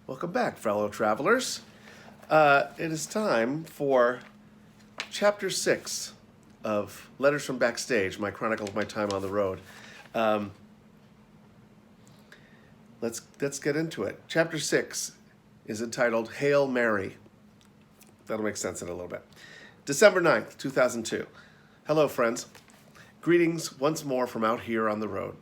Welcome back, fellow travelers. It is time for Chapter 6 of Letters from Backstage, my chronicle of my time on the road. Um, let's get into it. Chapter 6 is entitled Hail Mary. That'll make sense in a little bit. December 9th, 2002. Hello, friends. Greetings once more from out here on the road.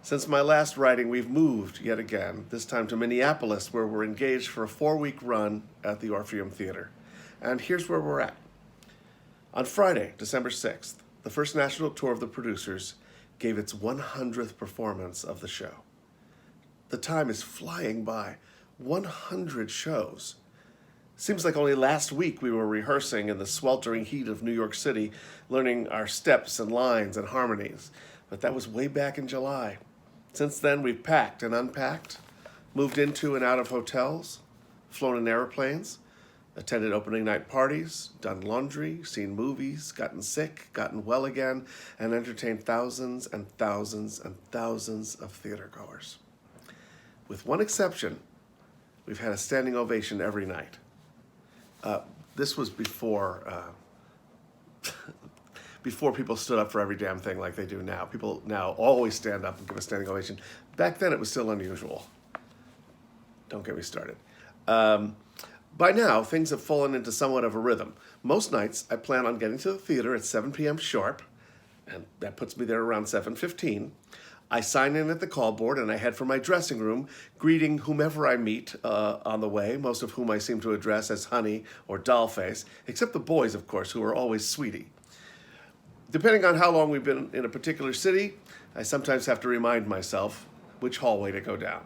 Since my last writing, we've moved yet again, this time to Minneapolis, where we're engaged for a 4-week run at the Orpheum Theater. And here's where we're at. On Friday, December 6th, the first national tour of the producers gave its 100th performance of the show. The time is flying by. 100 shows. Seems like only last week we were rehearsing in the sweltering heat of New York City, learning our steps and lines and harmonies. But that was way back in July. Since then, we've packed and unpacked, moved into and out of hotels, flown in airplanes, attended opening night parties, done laundry, seen movies, gotten sick, gotten well again, and entertained thousands and thousands and thousands of theatergoers. With one exception, we've had a standing ovation every night. This was before people stood up for every damn thing like they do now. People now always stand up and give a standing ovation. Back then, it was still unusual. Don't get me started. By now, things have fallen into somewhat of a rhythm. Most nights, I plan on getting to the theater at 7 p.m. sharp, and that puts me there around 7:15. I sign in at the call board, and I head for my dressing room, greeting whomever I meet on the way, most of whom I seem to address as Honey or Dollface, except the boys, of course, who are always Sweetie. Depending on how long we've been in a particular city, I sometimes have to remind myself which hallway to go down.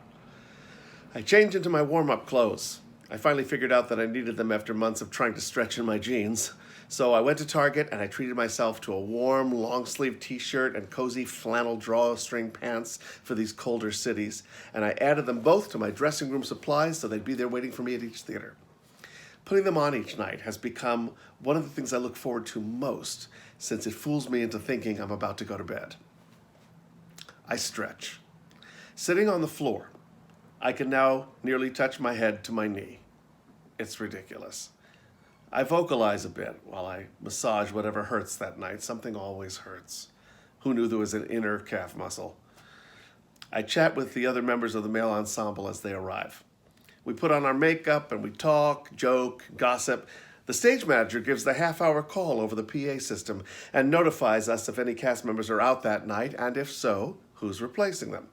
I change into my warm-up clothes. I finally figured out that I needed them after months of trying to stretch in my jeans. So I went to Target and I treated myself to a warm, long-sleeve t-shirt and cozy flannel drawstring pants for these colder cities. And I added them both to my dressing room supplies so they'd be there waiting for me at each theater. Putting them on each night has become one of the things I look forward to most, since it fools me into thinking I'm about to go to bed. I stretch. Sitting on the floor, I can now nearly touch my head to my knee. It's ridiculous. I vocalize a bit while I massage whatever hurts that night. Something always hurts. Who knew there was an inner calf muscle? I chat with the other members of the male ensemble as they arrive. We put on our makeup and we talk, joke, gossip. The stage manager gives the half-hour call over the PA system and notifies us if any cast members are out that night, and if so, who's replacing them.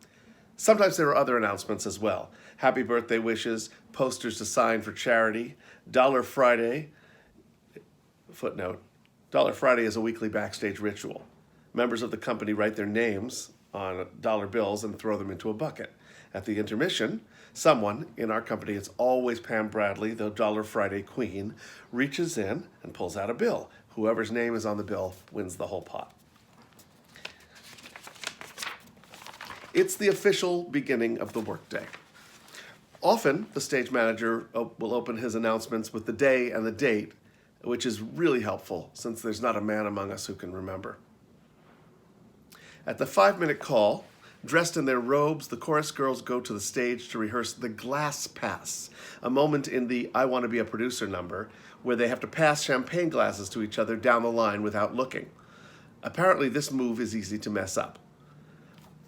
Sometimes there are other announcements as well. Happy birthday wishes, posters to sign for charity, Dollar Friday. Footnote, Dollar Friday is a weekly backstage ritual. Members of the company write their names on dollar bills and throw them into a bucket. At the intermission, someone, in our company it's always Pam Bradley, the Dollar Friday queen, reaches in and pulls out a bill. Whoever's name is on the bill wins the whole pot. It's the official beginning of the workday. Often, the stage manager will open his announcements with the day and the date, which is really helpful since there's not a man among us who can remember. At the 5-minute call, dressed in their robes, the chorus girls go to the stage to rehearse the glass pass, a moment in the I Want to Be a Producer number where they have to pass champagne glasses to each other down the line without looking. Apparently, this move is easy to mess up.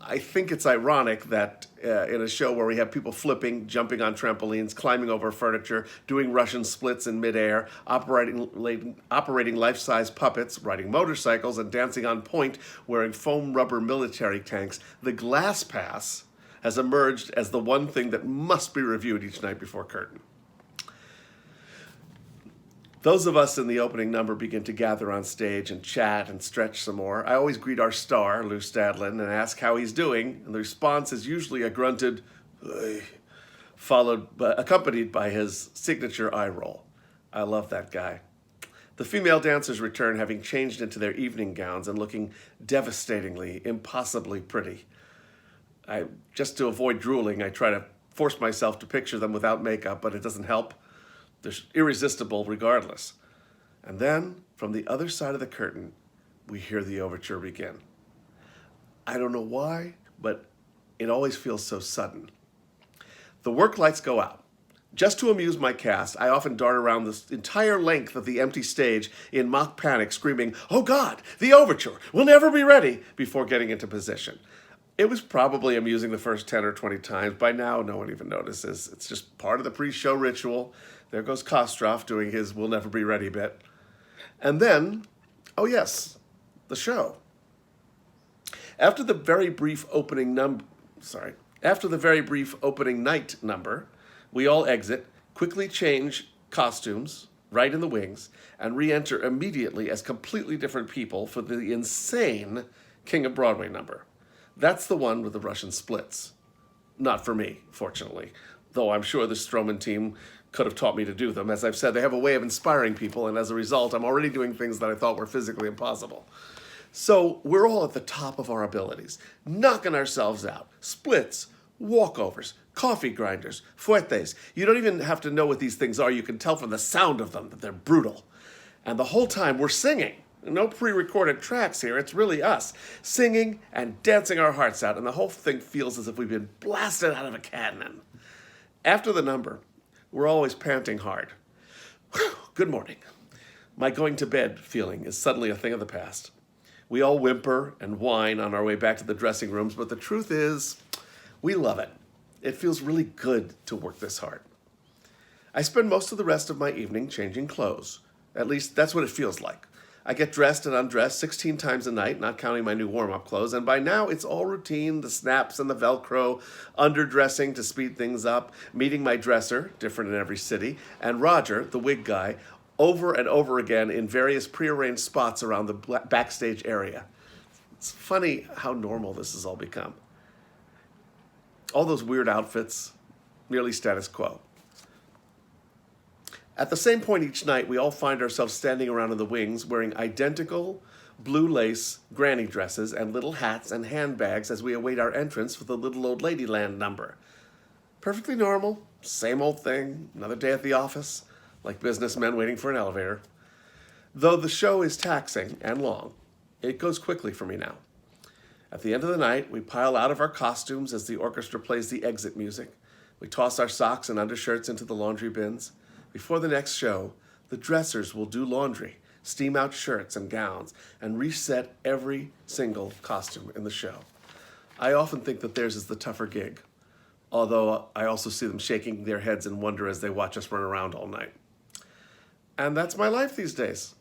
I think it's ironic that in a show where we have people flipping, jumping on trampolines, climbing over furniture, doing Russian splits in midair, operating life-size puppets, riding motorcycles, and dancing on point wearing foam rubber military tanks, the glass pass has emerged as the one thing that must be reviewed each night before curtain. Those of us in the opening number begin to gather on stage and chat and stretch some more. I always greet our star, Lou Stadlin, and ask how he's doing, and the response is usually a grunted, "Ugh," accompanied by his signature eye roll. I love that guy. The female dancers return having changed into their evening gowns and looking devastatingly, impossibly pretty. Just to avoid drooling, I try to force myself to picture them without makeup, but it doesn't help. They're irresistible regardless. And then, from the other side of the curtain, we hear the overture begin. I don't know why, but it always feels so sudden. The work lights go out. Just to amuse my cast, I often dart around the entire length of the empty stage in mock panic, screaming, "Oh God, the overture! We'll never be ready!" before getting into position. It was probably amusing the first 10 or 20 times. By now, no one even notices. It's just part of the pre-show ritual. There goes Kostroff doing his "We'll never be ready" bit. And then, oh yes, the show. After the very brief opening night number, we all exit, quickly change costumes right in the wings, and re-enter immediately as completely different people for the insane King of Broadway number. That's the one with the Russian splits. Not for me, fortunately, though I'm sure the Stroman team could have taught me to do them. As I've said, they have a way of inspiring people, and as a result, I'm already doing things that I thought were physically impossible. So we're all at the top of our abilities, knocking ourselves out. Splits, walkovers, coffee grinders, fuertes. You don't even have to know what these things are. You can tell from the sound of them that they're brutal. And the whole time we're singing. No pre-recorded tracks here. It's really us singing and dancing our hearts out. And the whole thing feels as if we've been blasted out of a cannon. After the number, we're always panting hard. Good morning. My going to bed feeling is suddenly a thing of the past. We all whimper and whine on our way back to the dressing rooms, but the truth is, we love it. It feels really good to work this hard. I spend most of the rest of my evening changing clothes. At least that's what it feels like. I get dressed and undressed 16 times a night, not counting my new warm-up clothes, and by now it's all routine, the snaps and the Velcro, underdressing to speed things up, meeting my dresser, different in every city, and Roger, the wig guy, over and over again in various prearranged spots around the backstage area. It's funny how normal this has all become. All those weird outfits, merely status quo. At the same point each night, we all find ourselves standing around in the wings wearing identical blue lace granny dresses and little hats and handbags as we await our entrance for the Little Old Lady Land number. Perfectly normal, same old thing, another day at the office, like businessmen waiting for an elevator. Though the show is taxing and long, it goes quickly for me now. At the end of the night, we pile out of our costumes as the orchestra plays the exit music. We toss our socks and undershirts into the laundry bins. Before the next show, the dressers will do laundry, steam out shirts and gowns, and reset every single costume in the show. I often think that theirs is the tougher gig, although I also see them shaking their heads in wonder as they watch us run around all night. And that's my life these days.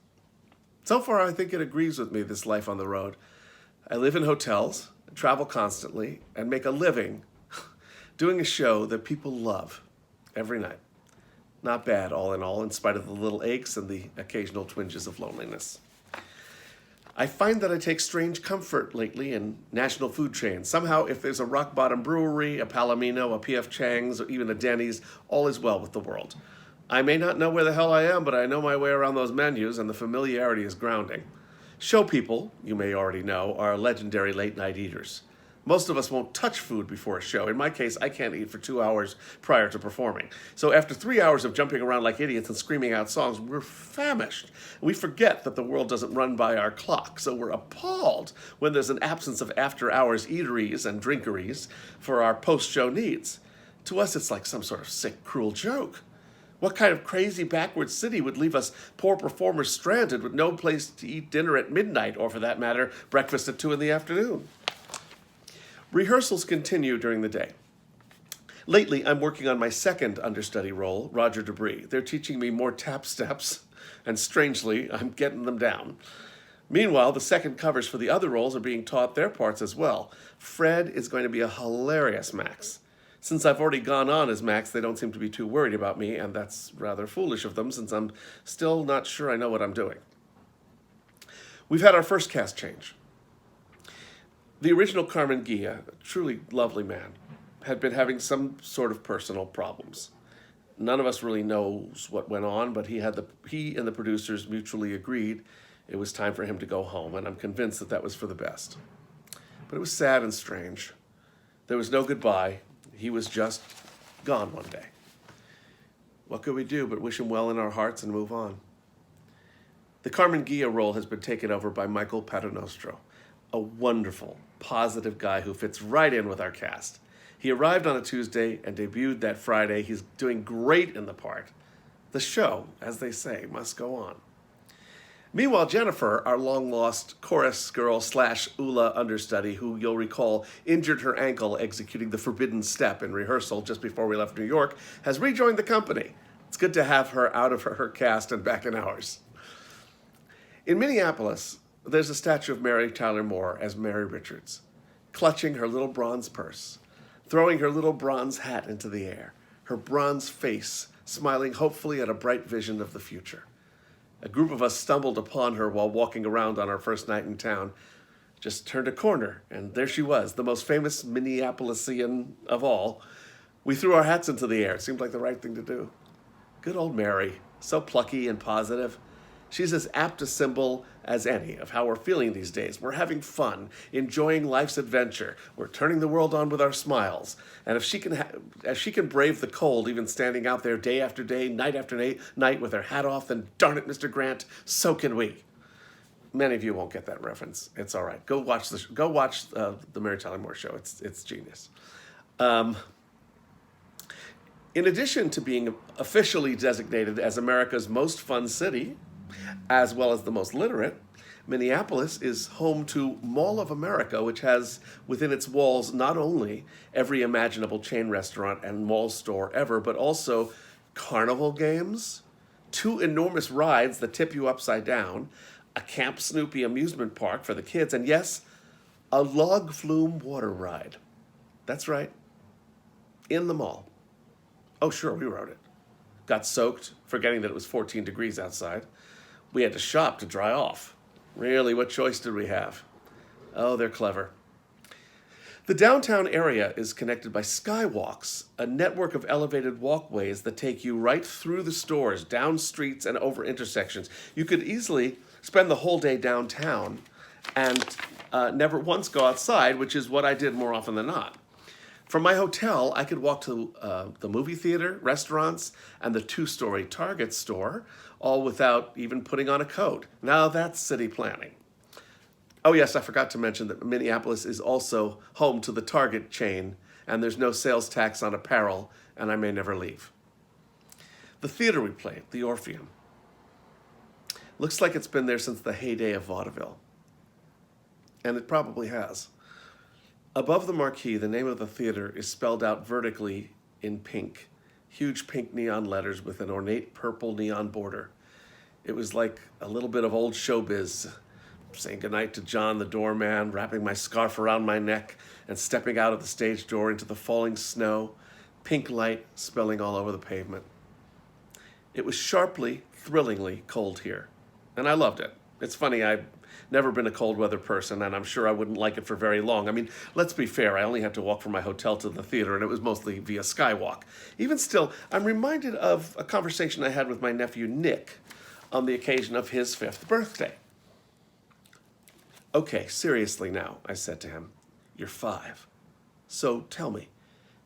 So far, I think it agrees with me, this life on the road. I live in hotels, travel constantly, and make a living doing a show that people love every night. Not bad, all in spite of the little aches and the occasional twinges of loneliness. I find that I take strange comfort lately in national food chains. Somehow, if there's a Rock Bottom Brewery, a Palomino, a P.F. Chang's, or even a Denny's, all is well with the world. I may not know where the hell I am, but I know my way around those menus, and the familiarity is grounding. Show people, you may already know, are legendary late-night eaters. Most of us won't touch food before a show. In my case, I can't eat for 2 hours prior to performing. So after 3 hours of jumping around like idiots and screaming out songs, we're famished. We forget that the world doesn't run by our clock, so we're appalled when there's an absence of after-hours eateries and drinkeries for our post-show needs. To us, it's like some sort of sick, cruel joke. What kind of crazy backwards city would leave us poor performers stranded with no place to eat dinner at midnight, or for that matter, breakfast at 2 in the afternoon? Rehearsals continue during the day. Lately, I'm working on my second understudy role, Roger Debris. They're teaching me more tap steps, and strangely, I'm getting them down. Meanwhile, the second covers for the other roles are being taught their parts as well. Fred is going to be a hilarious Max. Since I've already gone on as Max, they don't seem to be too worried about me, and that's rather foolish of them since I'm still not sure I know what I'm doing. We've had our first cast change. The original Carmen Guia, a truly lovely man, had been having some sort of personal problems. None of us really knows what went on, but he and the producers mutually agreed it was time for him to go home, and I'm convinced that that was for the best. But it was sad and strange. There was no goodbye. He was just gone one day. What could we do but wish him well in our hearts and move on? The Carmen Guia role has been taken over by Michael Paternostro, a wonderful, positive guy who fits right in with our cast. He arrived on a Tuesday and debuted that Friday. He's doing great in the part. The show, as they say, must go on. Meanwhile, Jennifer, our long-lost chorus girl / Ula understudy, who you'll recall injured her ankle executing the forbidden step in rehearsal just before we left New York, has rejoined the company. It's good to have her out of her cast and back in ours. In Minneapolis, there's a statue of Mary Tyler Moore as Mary Richards, clutching her little bronze purse, throwing her little bronze hat into the air, her bronze face smiling hopefully at a bright vision of the future. A group of us stumbled upon her while walking around on our first night in town, just turned a corner, and there she was, the most famous Minneapolisian of all. We threw our hats into the air. It seemed like the right thing to do. Good old Mary, so plucky and positive. She's as apt a symbol as any of how we're feeling these days. We're having fun, enjoying life's adventure. We're turning the world on with our smiles. And if she can brave the cold, even standing out there day after day, night after night with her hat off, then darn it, Mr. Grant, so can we. Many of you won't get that reference. It's all right. Go watch the Mary Tyler Moore Show. It's genius. In addition to being officially designated as America's most fun city, as well as the most literate, Minneapolis is home to Mall of America, which has within its walls not only every imaginable chain restaurant and mall store ever, but also carnival games, 2 enormous rides that tip you upside down, a Camp Snoopy amusement park for the kids, and yes, a log flume water ride. That's right, in the mall. Oh, sure, we rode it. Got soaked, forgetting that it was 14 degrees outside. We had to shop to dry off. Really, what choice did we have? Oh, they're clever. The downtown area is connected by skywalks, a network of elevated walkways that take you right through the stores, down streets, and over intersections. You could easily spend the whole day downtown and never once go outside, which is what I did more often than not. From my hotel, I could walk to the movie theater, restaurants, and the 2-story Target store, all without even putting on a coat. Now that's city planning. Oh yes, I forgot to mention that Minneapolis is also home to the Target chain, and there's no sales tax on apparel, and I may never leave. The theater we played, the Orpheum, looks like it's been there since the heyday of vaudeville. And it probably has. Above the marquee, the name of the theater is spelled out vertically in pink, huge pink neon letters with an ornate purple neon border. It was like a little bit of old showbiz, saying goodnight to John the doorman, wrapping my scarf around my neck, and stepping out of the stage door into the falling snow, pink light spilling all over the pavement. It was sharply, thrillingly cold here, and I loved it. It's funny, I've never been a cold weather person, and I'm sure I wouldn't like it for very long. I mean, let's be fair, I only had to walk from my hotel to the theater, and it was mostly via skywalk. Even still, I'm reminded of a conversation I had with my nephew Nick on the occasion of his 5th birthday. Okay, seriously now, I said to him, you're 5. So tell me,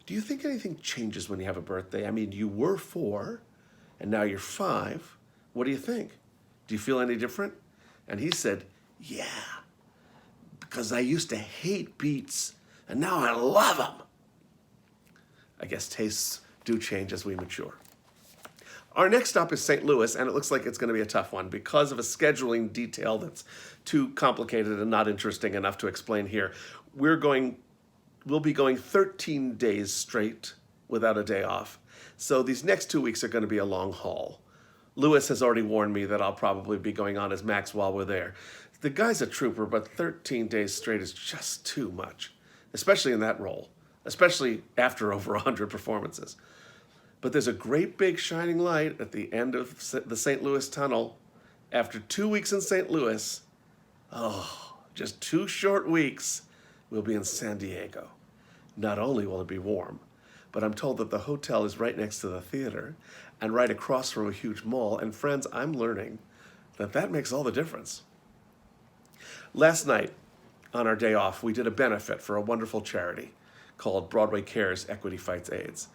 do you think anything changes when you have a birthday? I mean, you were 4, and now you're 5. What do you think? Do you feel any different? And he said, yeah, because I used to hate beets, and now I love them. I guess tastes do change as we mature. Our next stop is St. Louis, and it looks like it's going to be a tough one because of a scheduling detail that's too complicated and not interesting enough to explain here. We'll be going 13 days straight without a day off. So these next 2 weeks are going to be a long haul. Lewis has already warned me that I'll probably be going on as Max while we're there. The guy's a trooper, but 13 days straight is just too much, especially in that role, especially after over 100 performances. But there's a great big shining light at the end of the St. Louis Tunnel. After 2 weeks in St. Louis, just 2 short weeks, we'll be in San Diego. Not only will it be warm, but I'm told that the hotel is right next to the theater and right across from a huge mall. And friends, I'm learning that makes all the difference. Last night, on our day off, we did a benefit for a wonderful charity called Broadway Cares Equity Fights AIDS.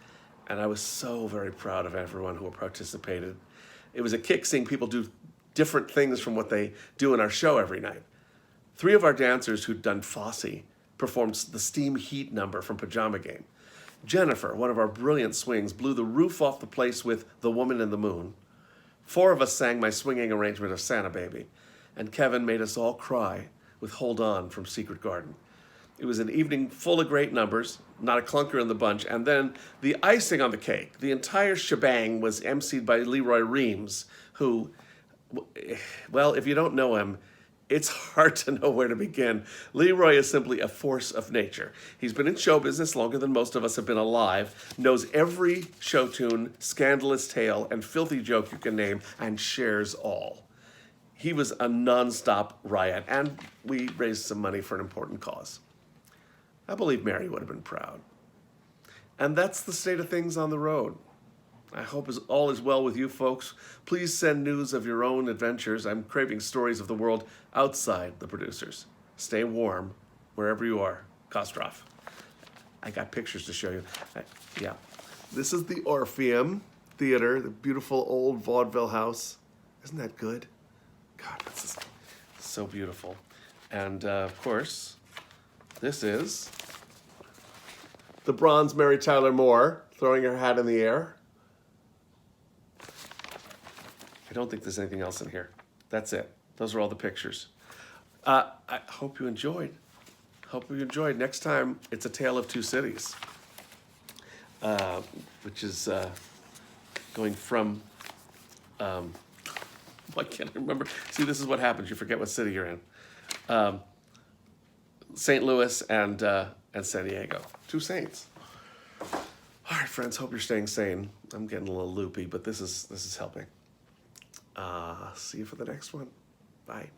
And I was so very proud of everyone who participated. It was a kick seeing people do different things from what they do in our show every night. 3 of our dancers who'd done Fosse performed the Steam Heat number from Pajama Game. Jennifer, one of our brilliant swings, blew the roof off the place with The Woman in the Moon. 4 of us sang my swinging arrangement of Santa Baby. And Kevin made us all cry with Hold On from Secret Garden. It was an evening full of great numbers, not a clunker in the bunch, and then the icing on the cake. The entire shebang was emceed by Leroy Reams, who, well, if you don't know him, it's hard to know where to begin. Leroy is simply a force of nature. He's been in show business longer than most of us have been alive, knows every show tune, scandalous tale, and filthy joke you can name, and shares all. He was a nonstop riot, and we raised some money for an important cause. I believe Mary would have been proud. And that's the state of things on the road. I hope all is well with you folks. Please send news of your own adventures. I'm craving stories of the world outside the producers. Stay warm wherever you are. Kostrov. I got pictures to show you. Yeah. This is the Orpheum Theater, the beautiful old vaudeville house. Isn't that good? God, this is so beautiful. And of course, this is the bronze Mary Tyler Moore throwing her hat in the air. I don't think there's anything else in here. That's it. Those are all the pictures. I hope you enjoyed. Next time, it's A Tale of Two Cities, which is going from, I can't remember. See, this is what happens. You forget what city you're in. St. Louis and San Diego. 2 saints. All right, friends, hope you're staying sane. I'm getting a little loopy, but this is helping. See you for the next one. Bye.